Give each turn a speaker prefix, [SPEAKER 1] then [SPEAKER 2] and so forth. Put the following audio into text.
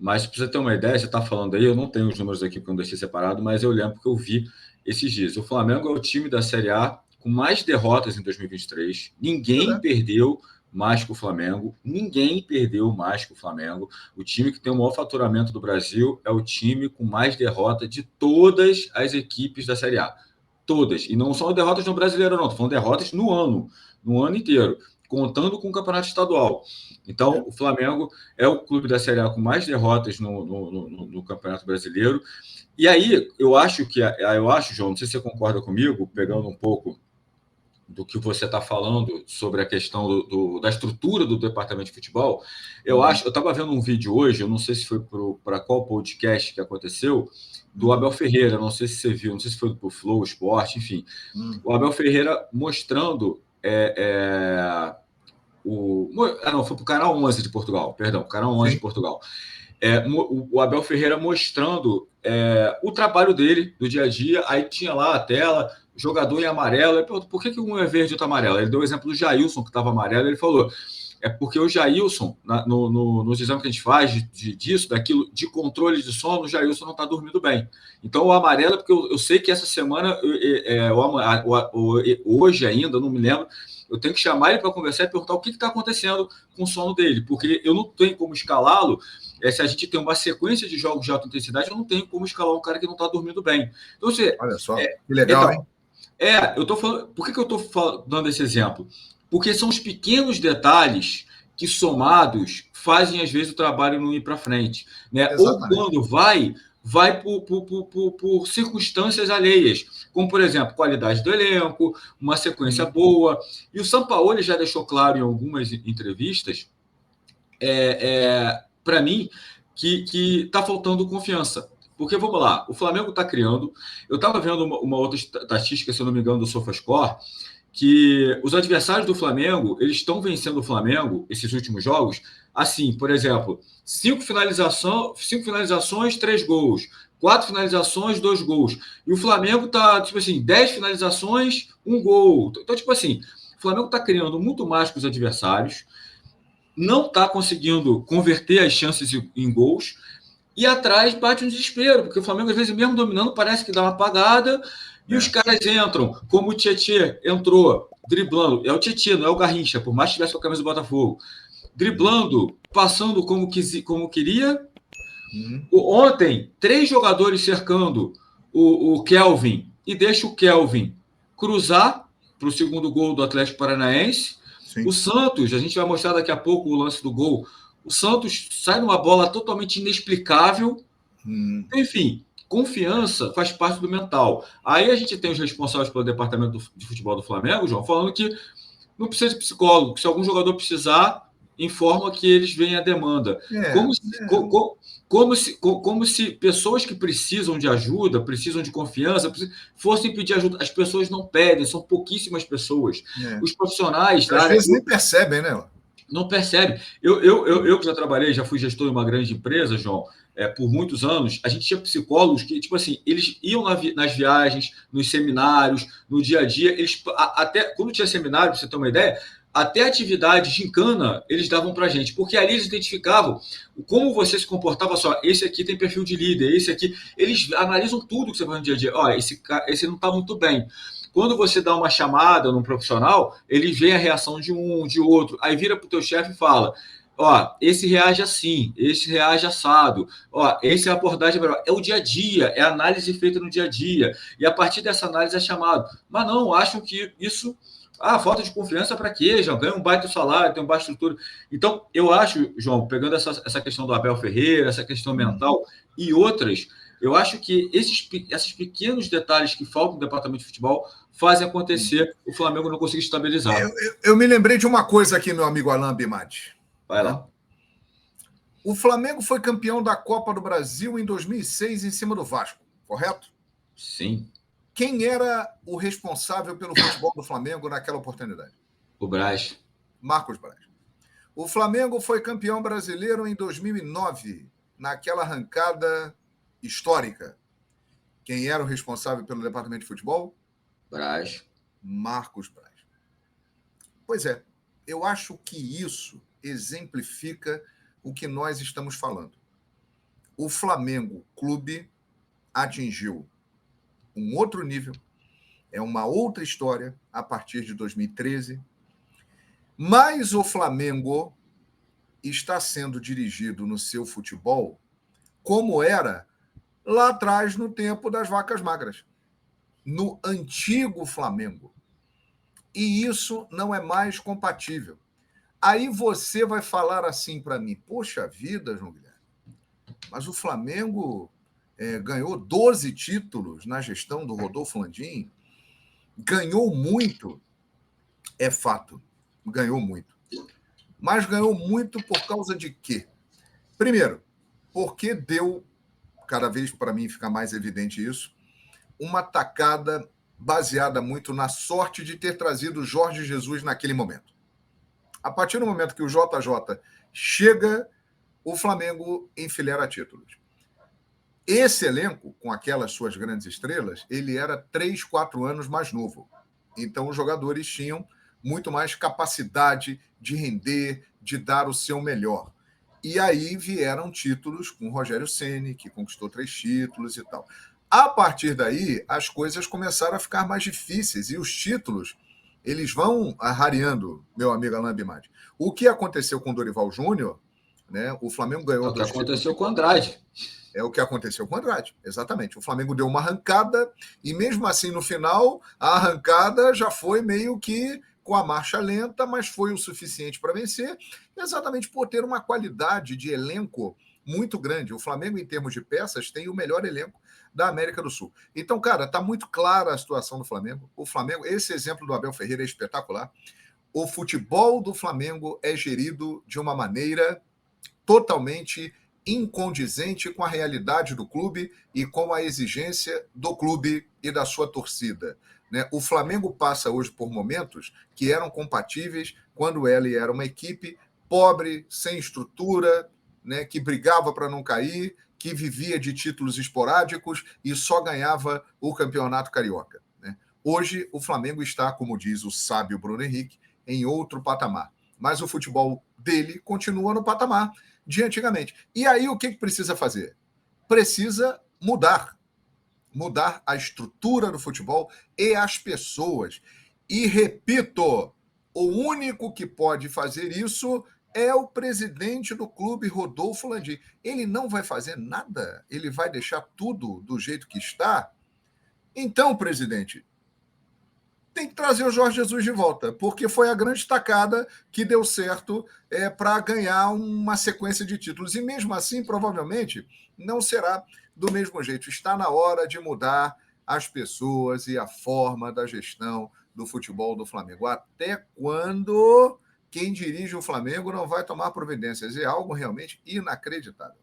[SPEAKER 1] Mas para você ter uma ideia, você está falando aí, eu não tenho os números aqui porque eu não deixei separado, mas eu lembro que eu vi esses dias. O Flamengo é o time da Série A com mais derrotas em 2023. Ninguém perdeu mais que o Flamengo. Ninguém perdeu mais que o Flamengo. O time que tem o maior faturamento do Brasil é o time com mais derrota de todas as equipes da Série A. Todas. E não são derrotas no Brasileiro, não. Estou falando derrotas no ano inteiro, contando com o Campeonato Estadual. Então, o Flamengo é o clube da Série A com mais derrotas no Campeonato Brasileiro. E aí, eu acho, João, não sei se você concorda comigo, pegando um pouco do que você está falando sobre a questão da estrutura do departamento de futebol, eu estava vendo um vídeo hoje, eu não sei se foi para qual podcast que aconteceu, do Abel Ferreira, não sei se você viu, não sei se foi para o Flow Sport, enfim. O Abel Ferreira mostrando não, foi para o Canal 11 de Portugal, perdão, Canal 11 de Portugal. O Abel Ferreira mostrando o trabalho dele do dia a dia, aí tinha lá a tela, jogador em amarelo, ele perguntou, por que um é verde e outro amarelo? Ele deu o exemplo do Jailson, que estava amarelo, ele falou, é porque o Jailson, nos exames que a gente faz daquilo, de controle de sono, o Jailson não está dormindo bem. Então, o amarelo é porque eu sei que essa semana, hoje ainda, não me lembro, eu tenho que chamar ele para conversar e perguntar o que está acontecendo com o sono dele, porque eu não tenho como escalá-lo. Se a gente tem uma sequência de jogos de alta intensidade, eu não tenho como escalar um cara que não está dormindo bem. Então,
[SPEAKER 2] olha só, que legal, hein?
[SPEAKER 1] Eu tô falando. Por que eu estou dando esse exemplo? Porque são os pequenos detalhes que, somados, fazem, às vezes, o trabalho não ir para frente. Né? Ou quando vai por circunstâncias alheias, como, por exemplo, qualidade do elenco, uma sequência boa. E o Sampaoli já deixou claro em algumas entrevistas, para mim, que está faltando confiança. Porque, vamos lá, o Flamengo está criando. Eu estava vendo uma outra estatística, se eu não me engano, do SofaScore, que os adversários do Flamengo, eles estão vencendo o Flamengo, esses últimos jogos, assim, por exemplo, 5 finalizações, 3 gols. 4 finalizações, 2 gols. E o Flamengo está, tipo assim, 10 finalizações, 1 gol. Então, tipo assim, o Flamengo está criando muito mais que os adversários, não está conseguindo converter as chances em gols, e atrás bate um desespero, porque o Flamengo, às vezes, mesmo dominando, parece que dá uma apagada, e os caras entram, como o Tietê entrou, driblando. É o Tietê, não é o Garrincha, por mais que tivesse com a camisa do Botafogo. Driblando, passando como queria. Ontem, 3 jogadores cercando o Kelvin, e deixa o Kelvin cruzar para o segundo gol do Atlético Paranaense. Sim. O Santos, a gente vai mostrar daqui a pouco o lance do gol. O Santos sai numa bola totalmente inexplicável. Enfim, confiança faz parte do mental. Aí a gente tem os responsáveis pelo departamento de futebol do Flamengo, João, falando que não precisa de psicólogo, que se algum jogador precisar, informa que eles veem a demanda. Como se pessoas que precisam de ajuda, precisam de confiança, fossem pedir ajuda. As pessoas não pedem, são pouquíssimas pessoas. Os profissionais...
[SPEAKER 2] Às vezes nem percebem, né?
[SPEAKER 1] Não percebe. Eu que já trabalhei, já fui gestor de uma grande empresa, João, por muitos anos, a gente tinha psicólogos que, tipo assim, eles iam nas viagens, nos seminários, no dia a dia, até quando tinha seminário, para você ter uma ideia, até atividade gincana eles davam para a gente, porque ali eles identificavam como você se comportava, só, esse aqui tem perfil de líder, esse aqui, eles analisam tudo que você faz no dia a dia. Ó, esse não está muito bem. Quando você dá uma chamada num profissional, ele vê a reação de um, de outro, aí vira para o teu chefe e fala, ó, esse reage assim, esse reage assado, ó, esse é a abordagem melhor. É o dia a dia, é a análise feita no dia a dia, e a partir dessa análise é chamado. Mas não, acham que isso... falta de confiança para quê? Já ganha um baita salário, tem uma baixa estrutura. Então, eu acho, João, pegando essa questão do Abel Ferreira, essa questão mental e outras, eu acho que esses pequenos detalhes que faltam no departamento de futebol fazem acontecer o Flamengo não conseguir estabilizar.
[SPEAKER 2] Eu me lembrei de uma coisa aqui, meu amigo Alain Bimati.
[SPEAKER 1] Vai lá.
[SPEAKER 2] O Flamengo foi campeão da Copa do Brasil em 2006 em cima do Vasco, correto?
[SPEAKER 1] Sim.
[SPEAKER 2] Quem era o responsável pelo futebol do Flamengo naquela oportunidade?
[SPEAKER 1] O Braz.
[SPEAKER 2] Marcos Braz. O Flamengo foi campeão brasileiro em 2009, naquela arrancada histórica. Quem era o responsável pelo departamento de futebol?
[SPEAKER 1] Braz.
[SPEAKER 2] Marcos Braz. Pois é, eu acho que isso exemplifica o que nós estamos falando. O Flamengo Clube atingiu um outro nível, é uma outra história a partir de 2013, mas o Flamengo está sendo dirigido no seu futebol como era lá atrás no tempo das vacas magras, no antigo Flamengo. E isso não é mais compatível. Aí você vai falar assim para mim, poxa vida, João Guilherme, mas o Flamengo ganhou 12 títulos na gestão do Rodolfo Landim, ganhou muito, é fato, ganhou muito. Mas ganhou muito por causa de quê? Primeiro, porque deu, cada vez para mim fica mais evidente isso, uma tacada baseada muito na sorte de ter trazido Jorge Jesus naquele momento. A partir do momento que o JJ chega, o Flamengo enfileira títulos. Esse elenco, com aquelas suas grandes estrelas, ele era 3, 4 anos mais novo. Então, os jogadores tinham muito mais capacidade de render, de dar o seu melhor. E aí vieram títulos com o Rogério Ceni, que conquistou 3 títulos e tal. A partir daí, as coisas começaram a ficar mais difíceis e os títulos eles vão rareando, meu amigo Alain Bimadi. O que aconteceu com o Dorival Júnior, né? O Flamengo ganhou 2 títulos.
[SPEAKER 1] O que aconteceu com o Andrade.
[SPEAKER 2] É o que aconteceu com o Andrade, exatamente. O Flamengo deu uma arrancada e mesmo assim, no final, a arrancada já foi meio que com a marcha lenta, mas foi o suficiente para vencer, exatamente por ter uma qualidade de elenco muito grande. O Flamengo, em termos de peças, tem o melhor elenco da América do Sul. Então, cara, tá muito clara a situação do Flamengo. O Flamengo, esse exemplo do Abel Ferreira é espetacular. O futebol do Flamengo é gerido de uma maneira totalmente incondizente com a realidade do clube e com a exigência do clube e da sua torcida. Né? O Flamengo passa hoje por momentos que eram compatíveis quando ele era uma equipe pobre, sem estrutura, né? Que brigava para não cair, que vivia de títulos esporádicos e só ganhava o Campeonato Carioca. Né? Hoje, o Flamengo está, como diz o sábio Bruno Henrique, em outro patamar. Mas o futebol dele continua no patamar de antigamente. E aí o que precisa fazer? Precisa mudar. Mudar a estrutura do futebol e as pessoas. E repito, o único que pode fazer isso é o presidente do clube, Rodolfo Landim. Ele não vai fazer nada, ele vai deixar tudo do jeito que está. Então, presidente, tem que trazer o Jorge Jesus de volta, porque foi a grande tacada que deu certo para ganhar uma sequência de títulos. E mesmo assim, provavelmente, não será do mesmo jeito. Está na hora de mudar as pessoas e a forma da gestão do futebol do Flamengo. Até quando quem dirige o Flamengo não vai tomar providências? É algo realmente inacreditável.